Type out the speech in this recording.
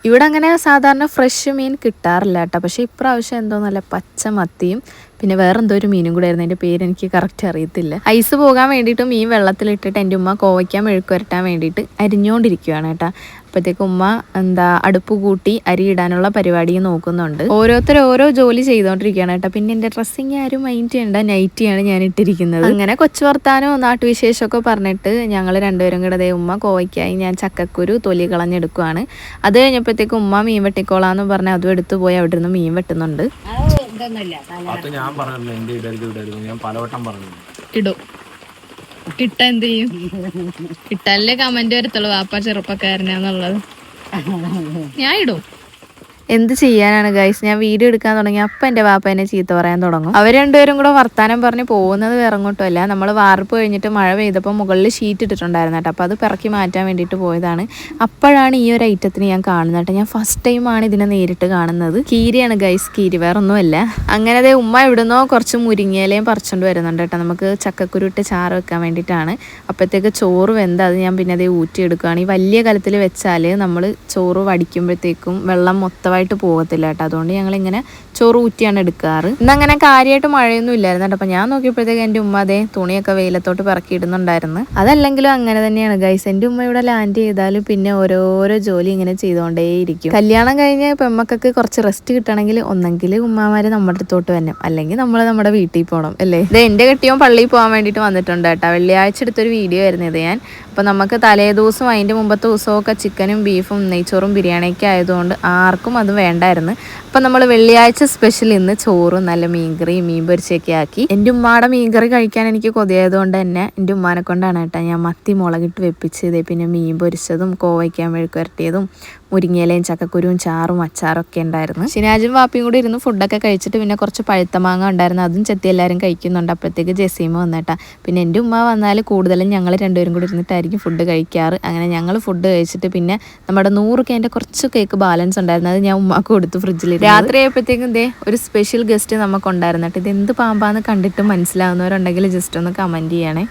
ഇവിടെ അങ്ങനെ സാധാരണ ഫ്രഷ് മീൻ കിട്ടാറില്ല കേട്ടോ. പക്ഷേ ഇപ്രാവശ്യം എന്തോ നല്ല പച്ച മത്തിയും പിന്നെ വേറെന്തോ ഒരു മീനും കൂടെ ആയിരുന്നു. അതിൻ്റെ പേര് എനിക്ക് കറക്റ്റ് അറിയത്തില്ല. ഐസ് പോകാൻ വേണ്ടിയിട്ട് മീൻ വെള്ളത്തിലിട്ടിട്ട് എൻ്റെ ഉമ്മ കോവയ്ക്കാൻ മെഴുക്ക് വരട്ടാൻ വേണ്ടിയിട്ട് അരിഞ്ഞുകൊണ്ടിരിക്കുകയാണ് കേട്ടോ. അപ്പോഴത്തേക്ക് ഉമ്മ അടുപ്പ് കൂട്ടി അരി ഇടാനുള്ള പരിപാടിയും നോക്കുന്നുണ്ട്. ഓരോരുത്തർ ഓരോ ജോലി ചെയ്തുകൊണ്ടിരിക്കുകയാണ് കേട്ടോ. പിന്നെ എൻ്റെ ഡ്രസ്സിങ് ആരും മൈൻഡ് ചെയ്യേണ്ട, നൈറ്റിയാണ് ഞാൻ ഇട്ടിരിക്കുന്നത്. അങ്ങനെ കൊച്ചു വർത്താനോ നാട്ടുവിശേഷമൊക്കെ പറഞ്ഞിട്ട് ഞങ്ങൾ രണ്ടുപേരും കൂടെ ഉമ്മ കോവയ്ക്കായി ഞാൻ ചക്കക്കുരു തൊലി കളഞ്ഞെടുക്കുകയാണ്. അത് കഴിഞ്ഞപ്പോഴത്തേക്ക് ഉമ്മ മീൻ വെട്ടിക്കോളാന്ന് പറഞ്ഞ് അതും എടുത്തു പോയി അവിടെ നിന്ന് മീൻ വെട്ടുന്നുണ്ട്. ഇടും ഇട്ട എന്ത് ചെയ്യും? ഇട്ടല്ലേ കമന്റ് വരത്തുള്ളൂ വാപ്പ ചെറുപ്പക്കാരനാന്നുള്ളത്. ഞാൻ ഇടും. എന്ത് ചെയ്യാനാണ് ഗൈസ്, ഞാൻ വീഡിയോ എടുക്കാൻ തുടങ്ങി അപ്പം എൻ്റെ വാപ്പ എന്നെ ചീത്ത പറയാൻ തുടങ്ങും. അവർ രണ്ടുപേരും കൂടെ വർത്താനം പറഞ്ഞ് പോകുന്നത് വേറെ അങ്ങോട്ടുമല്ല, നമ്മൾ വാർപ്പ് കഴിഞ്ഞിട്ട് മഴ പെയ്തപ്പോൾ മുകളിൽ ഷീറ്റ് ഇട്ടിട്ടുണ്ടായിരുന്നു കേട്ടോ. അപ്പോൾ അത് പിറക്കി മാറ്റാൻ വേണ്ടിയിട്ട് പോയതാണ്. അപ്പോഴാണ് ഈ ഒരു ഐറ്റത്തിന് ഞാൻ കാണുന്നത് കേട്ടോ. ഞാൻ ഫസ്റ്റ് ടൈമാണ് ഇതിനെ നേരിട്ട് കാണുന്നത്. കീരിയാണ് ഗൈസ്, കീരി, വേറെ ഒന്നുമല്ല. അങ്ങനെ ഉമ്മ ഇവിടുന്നോ കുറച്ച് മുരിങ്ങയിലയും പറിച്ചുകൊണ്ട് വരുന്നുണ്ട് കേട്ടോ. നമുക്ക് ചക്കക്കുരു ഇട്ട് ചാറ് വെക്കാൻ വേണ്ടിയിട്ടാണ്. അപ്പോഴത്തേക്ക് ചോറ് വെന്ത് അത് ഞാൻ പിന്നെ ഊറ്റിയെടുക്കുകയാണ്. ഈ വലിയ കലത്തിൽ വെച്ചാൽ നമ്മൾ ചോറ് വടിക്കുമ്പോഴത്തേക്കും വെള്ളം മൊത്തമായിട്ട് പോകത്തില്ല കേട്ടോ. അതുകൊണ്ട് ഞങ്ങളിങ്ങനെ ചോറ് ഊറ്റിയാണ് എടുക്കാറ്. ഇന്നങ്ങനെ കാര്യമായിട്ട് മഴയൊന്നും ഇല്ലായിരുന്നു കേട്ടോ. അപ്പോൾ ഞാൻ നോക്കിയപ്പോഴത്തേക്ക് എൻ്റെ ഉമ്മ അതേ തുണിയൊക്കെ വെയിലത്തോട്ട് പിറക്കിയിടുന്നുണ്ടായിരുന്നു. അതല്ലെങ്കിലും അങ്ങനെ തന്നെയാണ് ഗൈസ്. എൻ്റെ ഉമ്മ ഇവിടെ ലാൻഡ് ചെയ്താൽ പിന്നെ ഓരോരോ ജോലി ഇങ്ങനെ ചെയ്തുകൊണ്ടേയിരിക്കും. കല്യാണം കഴിഞ്ഞ് പെമ്മക്കൊക്കെ കുറച്ച് റെസ്റ്റ് കിട്ടണമെങ്കിൽ ഒന്നെങ്കിൽ ഉമ്മമാർ നമ്മുടെ അടുത്തോട്ട് വരണം, അല്ലെങ്കിൽ നമ്മൾ നമ്മുടെ വീട്ടിൽ പോകണം അല്ലേ. ഇത് എൻ്റെ കെട്ടിയോ പള്ളിയിൽ പോകാൻ വേണ്ടിയിട്ട് വന്നിട്ടുണ്ട് കേട്ടോ. വെള്ളിയാഴ്ച എടുത്തൊരു വീഡിയോ ആയിരുന്നു ഇത് ഞാൻ. അപ്പോൾ നമുക്ക് തലേ ദിവസവും അതിൻ്റെ മുമ്പത്തെ ദിവസമൊക്കെ ചിക്കനും ബീഫും നെയ്ച്ചോറും ബിരിയാണിയൊക്കെ ആയതുകൊണ്ട് ആർക്കും അത് വേണ്ടായിരുന്നു. അപ്പം നമ്മൾ വെള്ളിയാഴ്ച സ്പെഷ്യൽ ഇന്ന് ചോറും നല്ല മീൻകറി മീൻ പൊരിച്ചൊക്കെ ആക്കി. എൻ്റെ ഉമ്മയുടെ മീൻകറി കഴിക്കാൻ എനിക്ക് കൊതിയായതുകൊണ്ട് തന്നെ എൻ്റെ ഉമ്മാനെ കൊണ്ടാണ് കേട്ടോ ഞാൻ മത്തി മുളകിട്ട് വെപ്പിച്ചത്. പിന്നെ മീൻ പൊരിച്ചതും കോവയ്ക്കാൻ മെഴുക്ക് വരട്ടിയതും മുരിങ്ങയിലയും ചക്കക്കുരുവും ചാറും അച്ചാറൊക്കെ ഉണ്ടായിരുന്നു. ഷിനാജും വാപ്പിയും കൂടി ഇരുന്ന് ഫുഡൊക്കെ കഴിച്ചിട്ട് പിന്നെ കുറച്ച് പഴുത്ത മാങ്ങ ഉണ്ടായിരുന്നു, അതും ചെത്തി എല്ലാവരും കഴിക്കുന്നുണ്ട്. അപ്പോഴത്തേക്ക് ജസീമ വന്നിട്ടാ. പിന്നെ എൻ്റെ ഉമ്മ വന്നാൽ കൂടുതലും ഞങ്ങൾ രണ്ടുപേരും കൂടി ഇരുന്നിട്ടായിരിക്കും ഫുഡ് കഴിക്കാറ്. അങ്ങനെ ഞങ്ങൾ ഫുഡ് കഴിച്ചിട്ട് പിന്നെ നമ്മുടെ 100 കേൻ്റെ കുറച്ച് കേക്ക് ബാലൻസ് ഉണ്ടായിരുന്നു, അത് ഞാൻ ഉമ്മാക്ക് കൊടുത്തു ഫ്രിഡ്ജിൽ. രാത്രി ആയപ്പോഴത്തേക്കും ഒരു സ്പെഷ്യൽ ഗസ്റ്റ് നമുക്കുണ്ടായിരുന്നു കേട്ടോ. ഇത് എന്ത് പാമ്പാന്ന് കണ്ടിട്ട് മനസ്സിലാവുന്നവരുണ്ടെങ്കിൽ ജസ്റ്റ് ഒന്ന് കമൻറ്റ് ചെയ്യണേ.